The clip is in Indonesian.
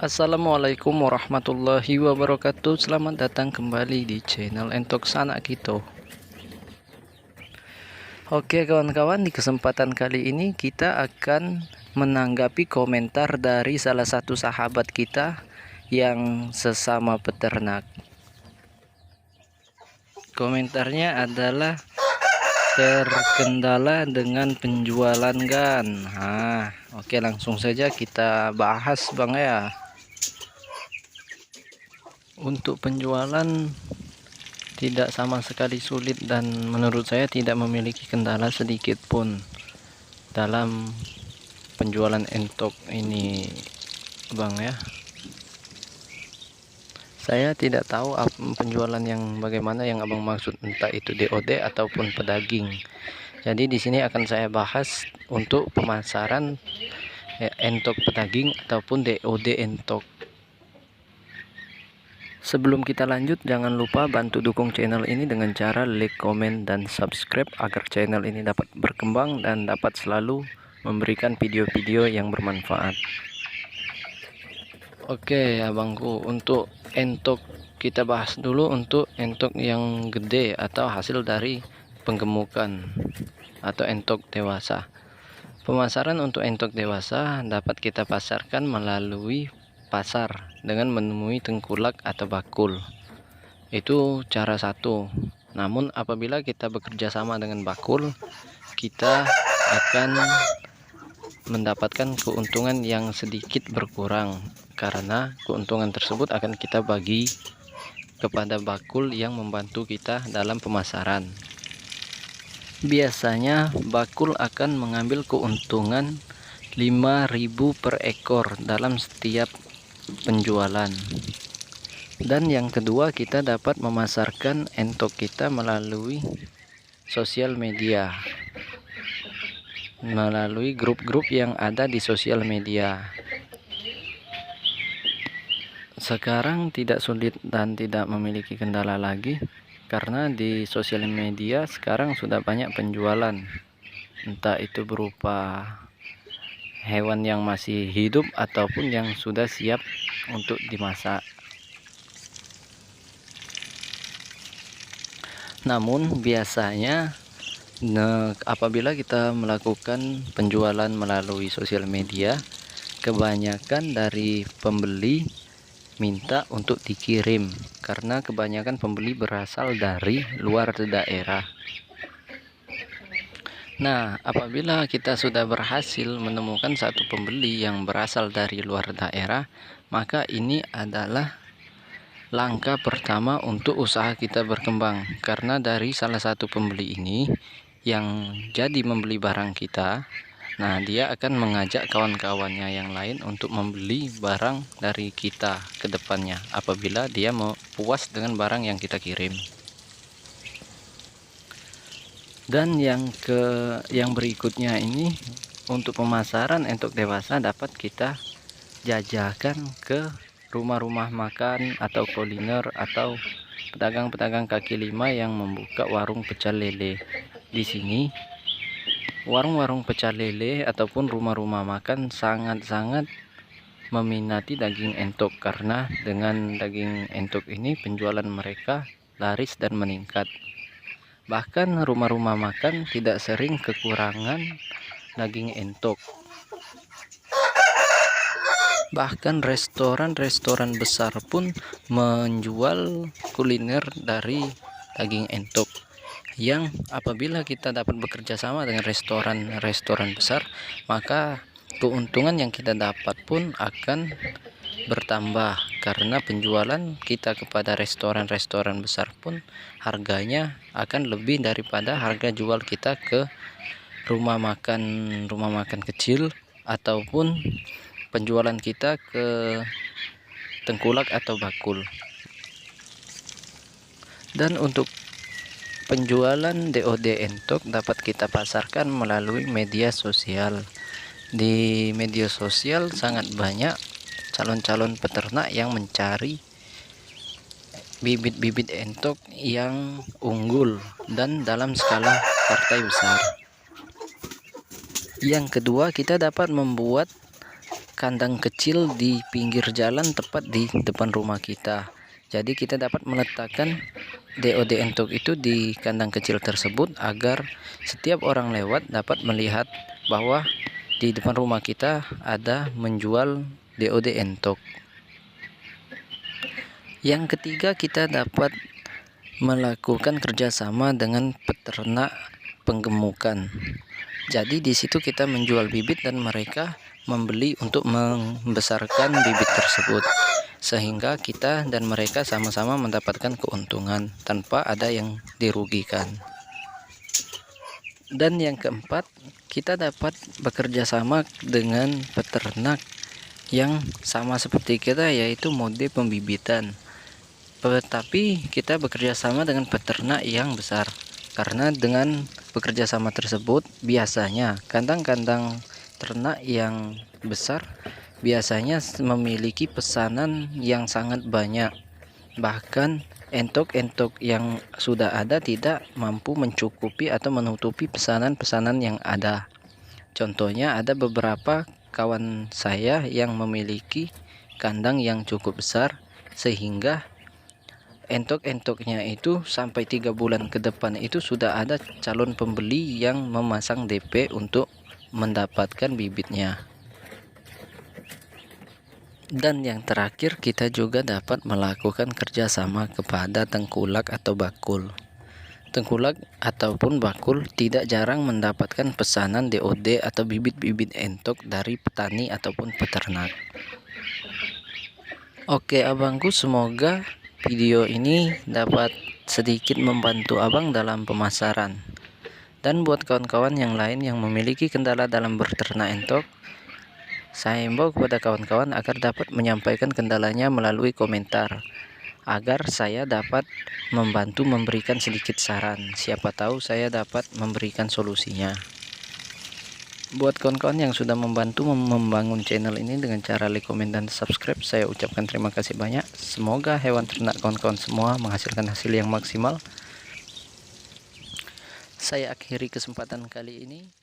Assalamualaikum warahmatullahi wabarakatuh. Selamat datang kembali di channel Entok Sanak Kito. Oke kawan-kawan, di kesempatan kali ini kita akan menanggapi komentar dari salah satu sahabat kita yang sesama peternak. Komentarnya adalah terkendala dengan penjualan GAN. Oke, langsung saja kita bahas Bang ya. Untuk penjualan tidak sama sekali sulit dan menurut saya tidak memiliki kendala sedikit pun dalam penjualan entok ini Bang ya. Saya tidak tahu penjualan yang bagaimana yang Abang maksud, entah itu DOD ataupun pedaging. Jadi di sini akan saya bahas untuk pemasaran entok pedaging ataupun DOD entok. Sebelum kita lanjut, jangan lupa bantu dukung channel ini dengan cara like, komen, dan subscribe agar channel ini dapat berkembang dan dapat selalu memberikan video-video yang bermanfaat. Oke abangku, untuk entok kita bahas dulu untuk entok yang gede atau hasil dari penggemukan atau entok dewasa. Pemasaran untuk entok dewasa dapat kita pasarkan melalui pasar dengan menemui tengkulak atau bakul. Itu cara satu. Namun apabila kita bekerja sama dengan bakul, kita akan mendapatkan keuntungan yang sedikit berkurang, karena keuntungan tersebut akan kita bagi kepada bakul yang membantu kita dalam pemasaran. Biasanya bakul akan mengambil keuntungan 5.000 per ekor dalam setiap penjualan. Dan yang kedua, kita dapat memasarkan entok kita melalui sosial media, melalui grup-grup yang ada di sosial media. Sekarang tidak sulit dan tidak memiliki kendala lagi, karena di sosial media sekarang sudah banyak penjualan, entah itu berupa hewan yang masih hidup ataupun yang sudah siap untuk dimasak. Namun biasanya apabila kita melakukan penjualan melalui sosial media, kebanyakan dari pembeli minta untuk dikirim, karena kebanyakan pembeli berasal dari luar daerah. Nah, apabila kita sudah berhasil menemukan satu pembeli yang berasal dari luar daerah, maka ini adalah langkah pertama untuk usaha kita berkembang, karena dari salah satu pembeli ini yang jadi membeli barang kita, nah dia akan mengajak kawan-kawannya yang lain untuk membeli barang dari kita ke depannya apabila dia mau puas dengan barang yang kita kirim. Dan yang berikutnya ini, untuk pemasaran entok dewasa dapat kita jajakan ke rumah-rumah makan atau kuliner atau pedagang-pedagang kaki lima yang membuka warung pecel lele. Di sini warung-warung pecel lele ataupun rumah-rumah makan sangat-sangat meminati daging entok, karena dengan daging entok ini penjualan mereka laris dan meningkat. Bahkan rumah-rumah makan tidak sering kekurangan daging entok. Bahkan restoran-restoran besar pun menjual kuliner dari daging entok, yang apabila kita dapat bekerja sama dengan restoran-restoran besar, maka keuntungan yang kita dapat pun akan bertambah, karena penjualan kita kepada restoran-restoran besar pun harganya akan lebih daripada harga jual kita ke rumah makan kecil ataupun penjualan kita ke tengkulak atau bakul. Dan untuk penjualan DOD entok dapat kita pasarkan melalui media sosial. Di media sosial sangat banyak calon-calon peternak yang mencari bibit-bibit entok yang unggul dan dalam skala partai besar. Yang kedua, kita dapat membuat kandang kecil di pinggir jalan tepat di depan rumah kita. Jadi kita dapat meletakkan DOD entok itu di kandang kecil tersebut agar setiap orang lewat dapat melihat bahwa di depan rumah kita ada menjual DOD entok. Yang ketiga, kita dapat melakukan kerjasama dengan peternak penggemukan. Jadi di situ kita menjual bibit dan mereka membeli untuk membesarkan bibit tersebut, sehingga kita dan mereka sama-sama mendapatkan keuntungan tanpa ada yang dirugikan. Dan yang keempat, kita dapat bekerja sama dengan peternak yang sama seperti kita, yaitu mode pembibitan. Tetapi kita bekerja sama dengan peternak yang besar, karena dengan bekerja sama tersebut biasanya kandang-kandang ternak yang besar biasanya memiliki pesanan yang sangat banyak. Bahkan entok-entok yang sudah ada tidak mampu mencukupi atau menutupi pesanan-pesanan yang ada. Contohnya, ada beberapa kawan saya yang memiliki kandang yang cukup besar, sehingga entok-entoknya itu sampai 3 bulan ke depan itu sudah ada calon pembeli yang memasang DP untuk mendapatkan bibitnya. Dan yang terakhir, kita juga dapat melakukan kerjasama kepada tengkulak atau bakul. Tengkulak ataupun bakul tidak jarang mendapatkan pesanan DOD atau bibit-bibit entok dari petani ataupun peternak. Oke abangku, semoga video ini dapat sedikit membantu abang dalam pemasaran. Dan buat kawan-kawan yang lain yang memiliki kendala dalam berternak entok, saya himbau kepada kawan-kawan agar dapat menyampaikan kendalanya melalui komentar, agar saya dapat membantu memberikan sedikit saran. Siapa tahu saya dapat memberikan solusinya. Buat kawan-kawan yang sudah membantu membangun channel ini dengan cara like, komen, dan subscribe, saya ucapkan terima kasih banyak. Semoga hewan ternak kawan-kawan semua menghasilkan hasil yang maksimal. Saya akhiri kesempatan kali ini.